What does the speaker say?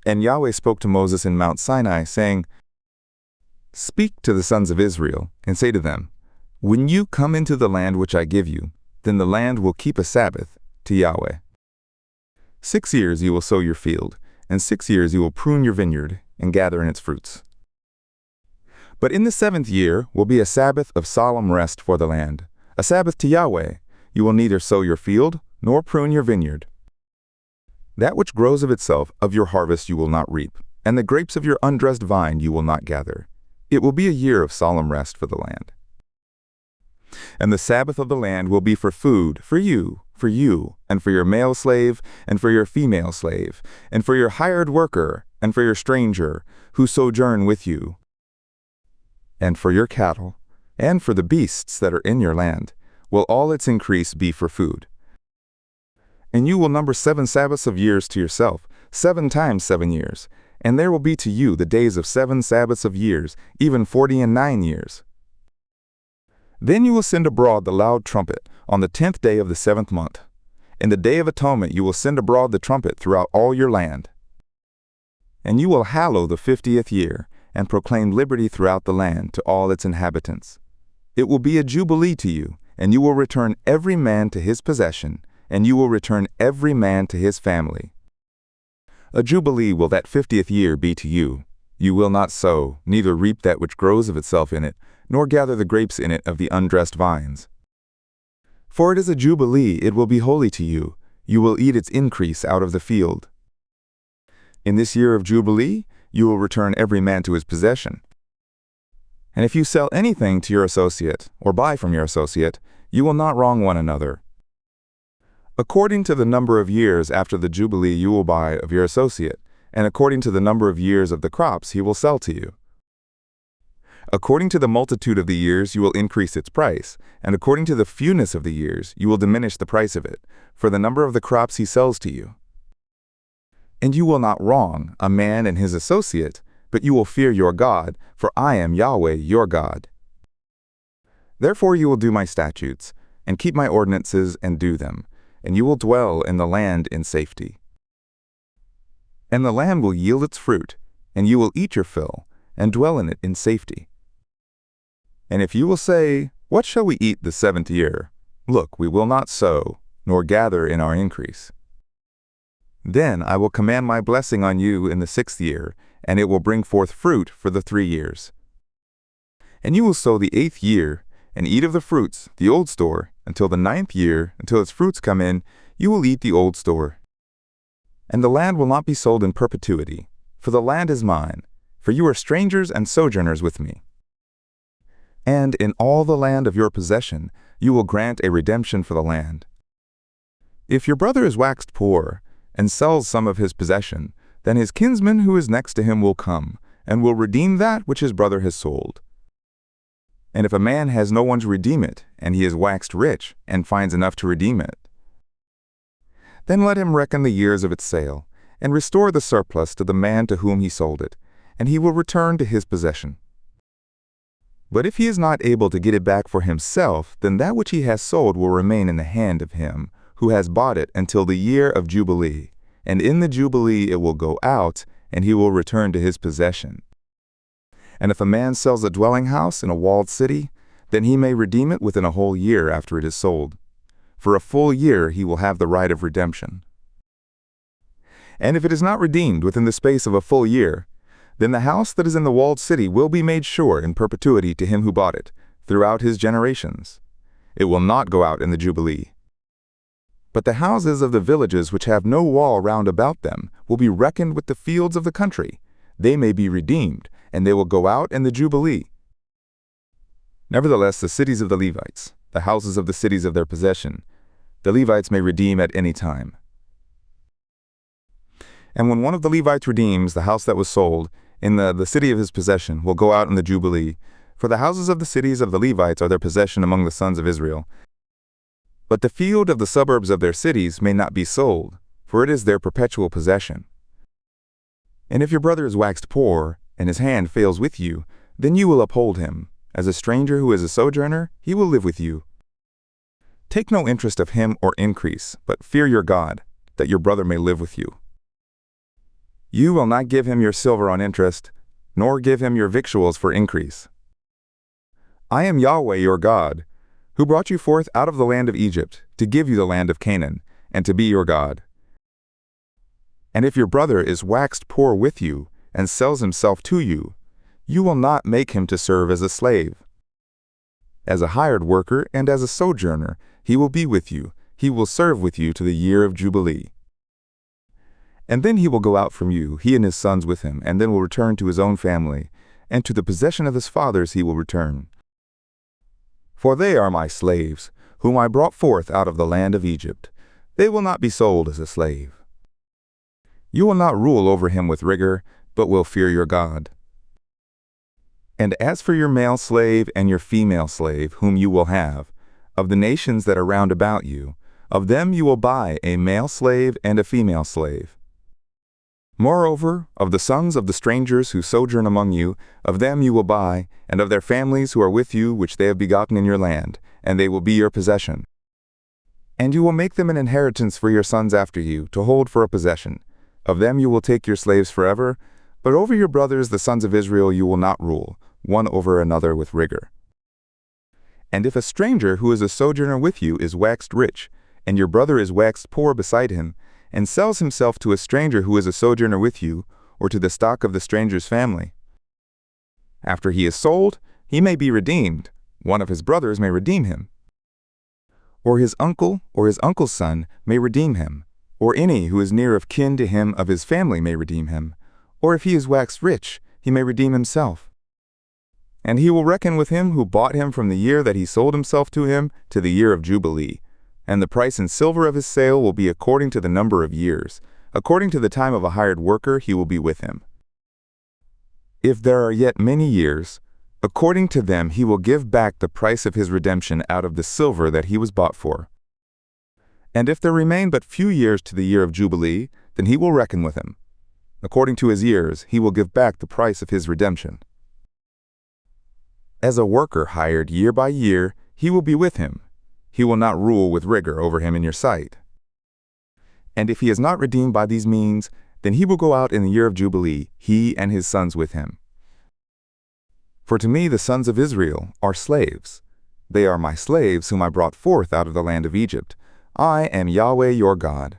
And Yahweh spoke to Moses in Mount Sinai, saying, "Speak to the sons of Israel, and say to them, when you come into the land which I give you, then the land will keep a Sabbath to Yahweh. 6 years you will sow your field, and 6 years you will prune your vineyard, and gather in its fruits. But in the 7th year will be a Sabbath of solemn rest for the land, a Sabbath to Yahweh. You will neither sow your field, nor prune your vineyard. That which grows of itself of your harvest you will not reap, and the grapes of your undressed vine you will not gather. It will be a year of solemn rest for the land. And the Sabbath of the land will be for food, for you, and for your male slave, and for your female slave, and for your hired worker, and for your stranger, who sojourn with you, and for your cattle, and for the beasts that are in your land, will all its increase be for food. And you will number 7 Sabbaths of years to yourself, 7 times 7 years, and there will be to you the days of 7 Sabbaths of years, even 49 years. Then you will send abroad the loud trumpet on the 10th day of the 7th month. In the day of atonement you will send abroad the trumpet throughout all your land. And you will hallow the 50th year, and proclaim liberty throughout the land to all its inhabitants. It will be a jubilee to you, and you will return every man to his possession, and you will return every man to his family. A jubilee will that 50th year be to you. You will not sow, neither reap that which grows of itself in it, nor gather the grapes in it of the undressed vines. For it is a jubilee, it will be holy to you. You will eat its increase out of the field. In this year of jubilee, you will return every man to his possession. And if you sell anything to your associate, or buy from your associate, you will not wrong one another. According to the number of years after the jubilee you will buy of your associate, and according to the number of years of the crops he will sell to you. According to the multitude of the years you will increase its price, and according to the fewness of the years you will diminish the price of it, for the number of the crops he sells to you. And you will not wrong a man and his associate, but you will fear your God, for I am Yahweh your God. Therefore you will do my statutes, and keep my ordinances and do them, and you will dwell in the land in safety. And the land will yield its fruit, and you will eat your fill, and dwell in it in safety. And if you will say, what shall we eat the 7th year? Look, we will not sow, nor gather in our increase. Then I will command my blessing on you in the 6th year, and it will bring forth fruit for the 3 years. And you will sow the 8th year, and eat of the fruits, the old store, until the 9th year, until its fruits come in, you will eat the old store. And the land will not be sold in perpetuity, for the land is mine, for you are strangers and sojourners with me. And in all the land of your possession you will grant a redemption for the land. If your brother is waxed poor, and sells some of his possession, then his kinsman who is next to him will come, and will redeem that which his brother has sold. And if a man has no one to redeem it, and he is waxed rich, and finds enough to redeem it, then let him reckon the years of its sale, and restore the surplus to the man to whom he sold it, and he will return to his possession. But if he is not able to get it back for himself, then that which he has sold will remain in the hand of him who has bought it until the year of Jubilee, and in the Jubilee it will go out, and he will return to his possession. And if a man sells a dwelling house in a walled city, then he may redeem it within a whole year after it is sold. For a full year he will have the right of redemption. And if it is not redeemed within the space of a full year, then the house that is in the walled city will be made sure in perpetuity to him who bought it, throughout his generations. It will not go out in the Jubilee. But the houses of the villages which have no wall round about them will be reckoned with the fields of the country. They may be redeemed, and they will go out in the Jubilee. Nevertheless, the cities of the Levites, the houses of the cities of their possession, the Levites may redeem at any time. And when one of the Levites redeems the house that was sold, in the city of his possession will go out in the Jubilee, for the houses of the cities of the Levites are their possession among the sons of Israel. But the field of the suburbs of their cities may not be sold, for it is their perpetual possession. And if your brother is waxed poor, and his hand fails with you, then you will uphold him. As a stranger who is a sojourner, he will live with you. Take no interest of him or increase, but fear your God, that your brother may live with you. You will not give him your silver on interest, nor give him your victuals for increase. I am Yahweh your God, who brought you forth out of the land of Egypt, to give you the land of Canaan, and to be your God. And if your brother is waxed poor with you, and sells himself to you, you will not make him to serve as a slave. As a hired worker and as a sojourner, he will be with you, he will serve with you to the year of Jubilee. And then he will go out from you, he and his sons with him, and then will return to his own family, and to the possession of his fathers he will return. For they are my slaves, whom I brought forth out of the land of Egypt. They will not be sold as a slave. You will not rule over him with rigor, but will fear your God. And as for your male slave and your female slave, whom you will have, of the nations that are round about you, of them you will buy a male slave and a female slave. Moreover, of the sons of the strangers who sojourn among you, of them you will buy, and of their families who are with you, which they have begotten in your land, and they will be your possession. And you will make them an inheritance for your sons after you, to hold for a possession. Of them you will take your slaves forever, but over your brothers the sons of Israel you will not rule, one over another with rigor. And if a stranger who is a sojourner with you is waxed rich, and your brother is waxed poor beside him, and sells himself to a stranger who is a sojourner with you, or to the stock of the stranger's family. After he is sold, he may be redeemed. One of his brothers may redeem him. Or his uncle or his uncle's son may redeem him, or any who is near of kin to him of his family may redeem him. Or if he is waxed rich, he may redeem himself. And he will reckon with him who bought him from the year that he sold himself to him to the year of Jubilee. And the price in silver of his sale will be according to the number of years. According to the time of a hired worker, he will be with him. If there are yet many years, according to them he will give back the price of his redemption out of the silver that he was bought for. And if there remain but few years to the year of Jubilee, then he will reckon with him. According to his years, he will give back the price of his redemption. As a worker hired year by year, he will be with him. He will not rule with rigor over him in your sight. And if he is not redeemed by these means, then he will go out in the year of Jubilee, he and his sons with him. For to me the sons of Israel are slaves. They are my slaves whom I brought forth out of the land of Egypt. I am Yahweh your God.